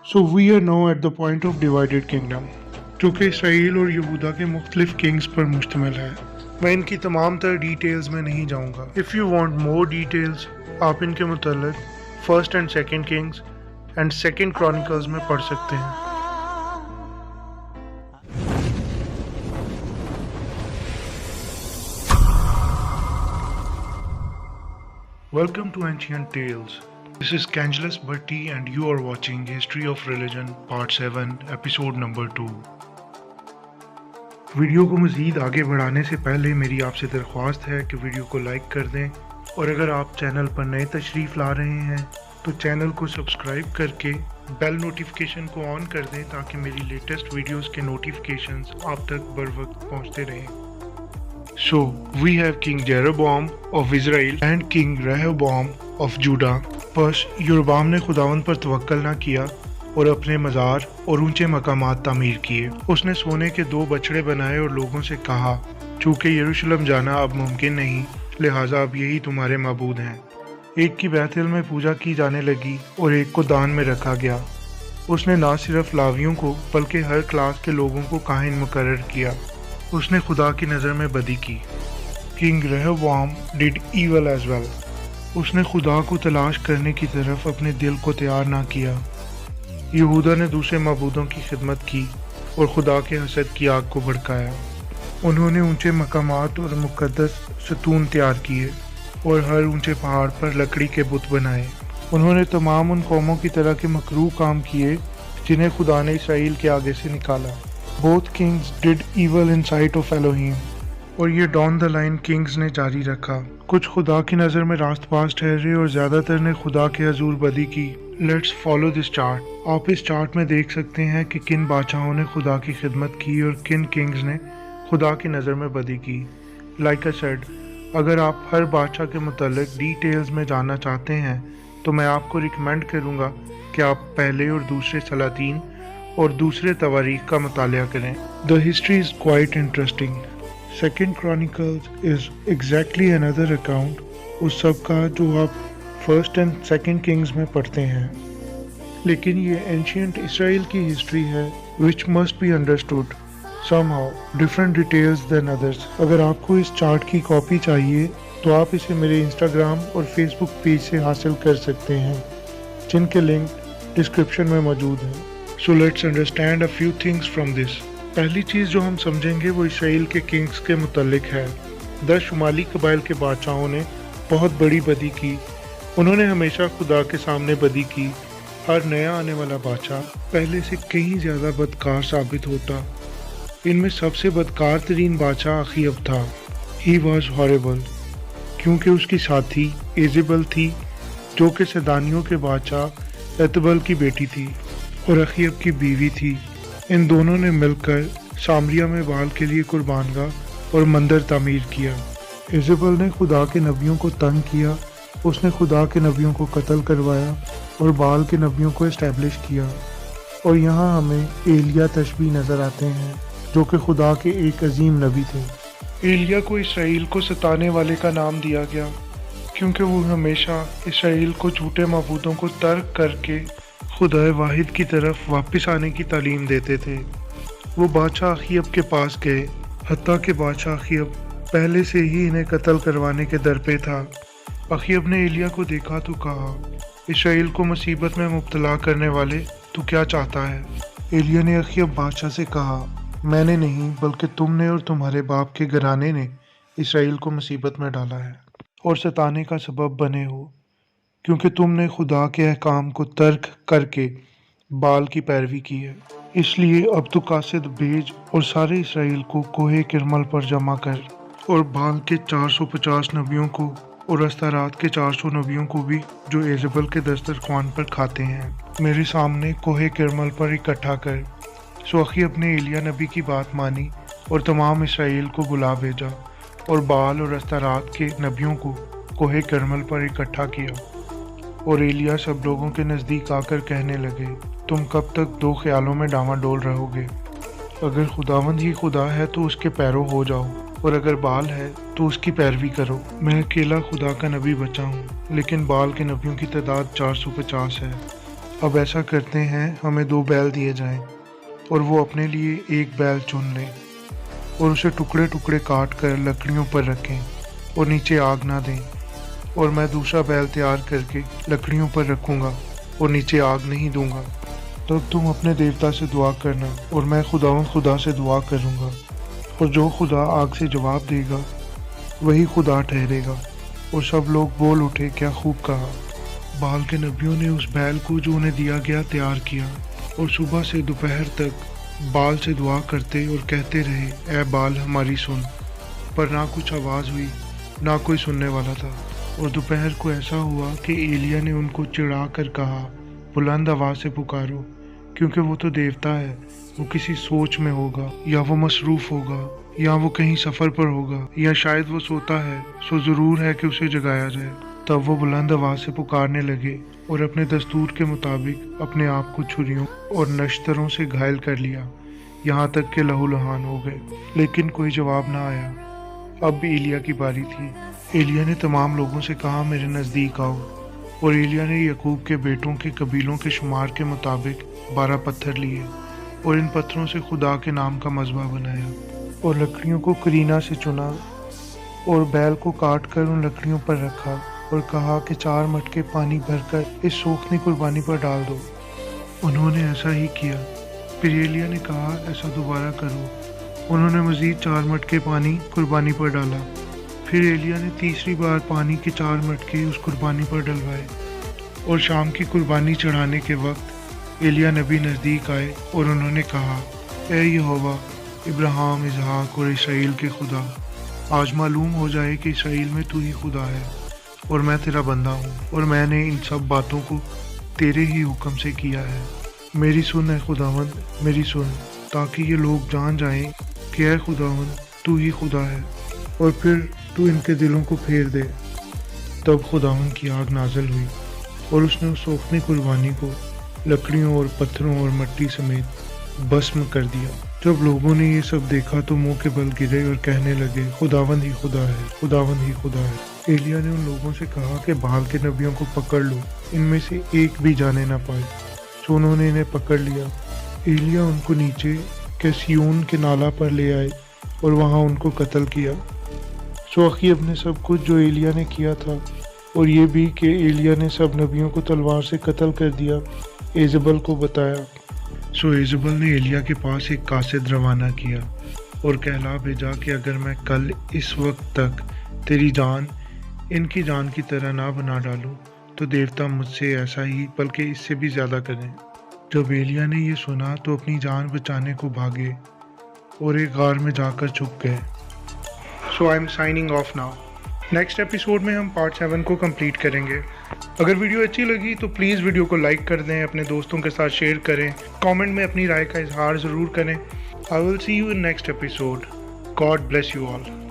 So we are now at the point of divided kingdom, जो कि Israel और यहूदा के मुख्तलिफ किंग्स पर मुश्तमिल है। मैं इनकी तमाम तर डिटेल्स में नहीं जाऊँगा। If you want more details आप इनके मुतल्लिक first and second Kings and second Chronicles में पढ़ सकते हैं। Welcome to Ancient Tales. This is Cangelus Bhatti and you are watching History of Religion Part 7 Episode Number 2. Video को मज़ीद आगे बढ़ाने से पहले मेरी आपसे दरख्वास्त है कि वीडियो को लाइक कर दें और अगर आप चैनल पर नए तशरीफ़ ला रहे हैं तो चैनल को सब्सक्राइब करके बेल नोटिफिकेशन को ऑन कर दें ताकि मेरी लेटेस्ट वीडियोस के नोटिफिकेशंस आप तक बर वक्त पहुँचते रहें। So, we have King Jeroboam of Israel and King Rehoboam of Judah. बस योरबाम ने खुदावंद पर तवक्कल ना किया और अपने मज़ार और ऊंचे मकामात तामीर किए। उसने सोने के 2 बछड़े बनाए और लोगों से कहा, चूँकि यरूशलेम जाना अब मुमकिन नहीं, लिहाजा अब यही तुम्हारे माबूद हैं। एक की बैतल में पूजा की जाने लगी और एक को दान में रखा गया। उसने ना सिर्फ लावियों को बल्कि हर क्लास के लोगों को काहिन मुकर्रर किया। उसने खुदा की नज़र में बदी की। King Rehoboam did evil as well. उसने खुदा को तलाश करने की तरफ अपने दिल को तैयार ना किया। यहूदा ने दूसरे माबूदों की खिदमत की और खुदा के हसद की आग को भड़काया। उन्होंने ऊंचे मकामात और मुक़द्दस सतून तैयार किए और हर ऊंचे पहाड़ पर लकड़ी के बुत बनाए। उन्होंने तमाम उन कौमों की तरह के मकरूह काम किए जिन्हें खुदा ने इसराइल के आगे से निकाला। Both kings did evil in sight of Elohim. और ये डाउन द लाइन किंग्स ने जारी रखा। कुछ खुदा की नज़र में रास्तबाज ठहरे और ज़्यादातर ने खुदा के हजूर बदी की। Let's follow this chart. आप इस चार्ट में देख सकते हैं कि किन बादशाहों ने खुदा की खिदमत की और किन किंग्स ने खुदा की नज़र में बदी की। लाइक आई सेड, अगर आप हर बादशाह के मुतल्लिक डिटेल्स में जानना चाहते हैं तो मैं आपको रिकमेंड करूँगा कि आप पहले और दूसरे सलातीन और दूसरे तवारीख का मुतालिया करें। The history is quite interesting. Second chronicles is exactly another account उस सब का जो आप फर्स्ट एंड सेकेंड किंग्स में पढ़ते हैं, लेकिन ये एंशियंट इसराइल की हिस्ट्री है which must be understood somehow different details than others. अगर आपको इस चार्ट की कॉपी चाहिए तो आप इसे मेरे इंस्टाग्राम और फेसबुक पेज से हासिल कर सकते हैं, जिनके लिंक डिस्क्रिप्शन में मौजूद हैं। So let's understand a few things from this. पहली चीज़ जो हम समझेंगे वो इसराइल के किंग्स के मुतल्लिक है। 10 शुमाली कबाइल के बादशाहों ने बहुत बड़ी बदी की। उन्होंने हमेशा खुदा के सामने बदी की। हर नया आने वाला बादशाह पहले से कहीं ज़्यादा बदकार साबित होता। इनमें सबसे बदकार तरीन बादशाह अखीब था। He was horrible क्योंकि उसकी साथी इज़ेबल थी जो कि सदानियों के बादशाह एतबल की बेटी थी और अखीब की बीवी थी। इन दोनों ने मिलकर सामरिया में बाल के लिए कुर्बानगाह और मंदिर तामीर किया। इज़ेबल ने खुदा के नबियों को तंग किया। उसने खुदा के नबियों को कत्ल करवाया और बाल के नबियों को इस्टेब्लिश किया। और यहाँ हमें एलिया तशबी नज़र आते हैं जो कि खुदा के एक अजीम नबी थे। एलिया को इसराइल को सताने वाले का नाम दिया गया क्योंकि वो हमेशा इसराइल को झूठे माबूदों को तर्क करके खुदा वाहिद की तरफ वापस आने की तालीम देते थे। वो बादशाह अखीब के पास गए, हत्ता कि बादशाह अखीब पहले से ही इन्हें कत्ल करवाने के दर पे था। अखीब ने एलिया को देखा तो कहा, इसराइल को मुसीबत में मुब्तला करने वाले तू क्या चाहता है? एलिया ने अखीब बादशाह से कहा, मैंने नहीं बल्कि तुमने और तुम्हारे बाप के घराने ने इसराइल को मुसीबत में डाला है और सताने का सबब बने हो, क्योंकि तुमने खुदा के अहकाम को तर्क करके बाल की पैरवी की है। इसलिए अब तो कासिद भेज और सारे इसराइल को कोहे किरमल पर जमा कर और बाल के 450 नबियों को और अस्तारात के 400 नबियों को भी जो इज़ेबल के दस्तरख्वान पर खाते हैं मेरे सामने कोहे किरमल पर इकट्ठा कर। सो अखीब ने एलिया नबी की बात मानी और तमाम इसराइल को बुला भेजा और बाल और अस्तारात के नबियों को कोहे किरमल पर इकट्ठा किया। और एलिया सब लोगों के नज़दीक आकर कहने लगे, तुम कब तक 2 ख्यालों में डामाडोल रहोगे? अगर खुदावंद ही खुदा है तो उसके पैरों हो जाओ और अगर बाल है तो उसकी पैरवी करो। मैं अकेला खुदा का नबी बचा हूँ, लेकिन बाल के नबियों की तादाद 450 है। अब ऐसा करते हैं, हमें 2 बैल दिए जाएं और वो अपने लिए एक बैल चुन लें और उसे टुकड़े टुकड़े काट कर लकड़ियों पर रखें और नीचे आग ना दें, और मैं दूसरा बैल तैयार करके लकड़ियों पर रखूँगा और नीचे आग नहीं दूंगा। तब तुम अपने देवता से दुआ करना और मैं खुदा से दुआ करूँगा, और जो खुदा आग से जवाब देगा वही खुदा ठहरेगा। और सब लोग बोल उठे, क्या खूब कहा। बाल के नबियों ने उस बैल को जो उन्हें दिया गया तैयार किया और सुबह से दोपहर तक बाल से दुआ करते और कहते रहे, ऐ बाल हमारी सुन। पर ना कुछ आवाज़ हुई, ना कोई सुनने वाला था। और दोपहर को ऐसा हुआ कि एलिया ने उनको चिढ़ा कर कहा, बुलंद आवाज़ से पुकारो, क्योंकि वो तो देवता है। वो किसी सोच में होगा, या वो मसरूफ़ होगा, या वो कहीं सफ़र पर होगा, या शायद वो सोता है, सो ज़रूर है कि उसे जगाया जाए। तब वो बुलंद आवाज़ से पुकारने लगे और अपने दस्तूर के मुताबिक अपने आप को छुरियों और नश्तरों से घायल कर लिया, यहाँ तक कि लहूलुहान हो गए। लेकिन कोई जवाब ना आया। अब एलिया की बारी थी। एलिया ने तमाम लोगों से कहा, मेरे नज़दीक आओ। और एलिया ने याकूब के बेटों के कबीलों के शुमार के मुताबिक 12 पत्थर लिए और इन पत्थरों से खुदा के नाम का मज़बा बनाया और लकड़ियों को करीना से चुना और बैल को काट कर उन लकड़ियों पर रखा और कहा कि 4 मटके पानी भरकर इस सोखनी कुर्बानी पर डाल दो। उन्होंने ऐसा ही किया। फिर एलिया ने कहा, ऐसा दोबारा करो। उन्होंने मज़ीद 4 मटके पानी कुर्बानी पर डाला। फिर एलिया ने तीसरी बार पानी के 4 मटके उस कुर्बानी पर डलवाए। और शाम की कुर्बानी चढ़ाने के वक्त एलिया नबी नज़दीक आए और उन्होंने कहा, ऐ यहोवा, इब्राहिम, इसहाक और इसराइल के खुदा, आज मालूम हो जाए कि इसराइल में तू ही खुदा है और मैं तेरा बंदा हूँ, और मैंने इन सब बातों को तेरे ही हुक्म से किया है। मेरी सुन है खुदावंद, मेरी सुन, ताकि ये लोग जान जाएं कि ऐ खुदावंद तू ही खुदा है, और फिर तू इनके दिलों को फेर दे। तब खुदावंद की आग नाज़िल हुई और उसने उस सोखनी कुर्बानी को लकड़ियों और पत्थरों और मिट्टी समेत भस्म कर दिया। जब लोगों ने ये सब देखा तो मुंह के बल गिरे और कहने लगे, खुदावंद ही खुदा है, खुदावंद ही खुदा है। एलिया ने उन लोगों से कहा कि बाल के नबियों को पकड़ लो, इनमें से एक भी जाने ना पाए। तो उन्होंने इन्हें पकड़ लिया। एलिया उनको नीचे कैसियोन के नाला पर ले आए और वहाँ उनको कत्ल किया। सो अखीब ने सब कुछ जो एलिया ने किया था और ये भी कि एलिया ने सब नबियों को तलवार से कत्ल कर दिया, इजबल को बताया। सो इजबल ने एलिया के पास एक कासिद रवाना किया और कहला भेजा कि अगर मैं कल इस वक्त तक तेरी जान इनकी जान की तरह ना बना डालूं तो देवता मुझसे ऐसा ही बल्कि इससे भी ज़्यादा करें। जब एलिया ने ये सुना तो अपनी जान बचाने को भागे और एक गार में जाकर छुप गए। So I am signing off now. Next episode में हम पार्ट 7 को कंप्लीट करेंगे। अगर वीडियो अच्छी लगी तो प्लीज़ वीडियो को लाइक कर दें, अपने दोस्तों के साथ शेयर करें, कमेंट में अपनी राय का इजहार ज़रूर करें। I will see you in next episode. God bless you all.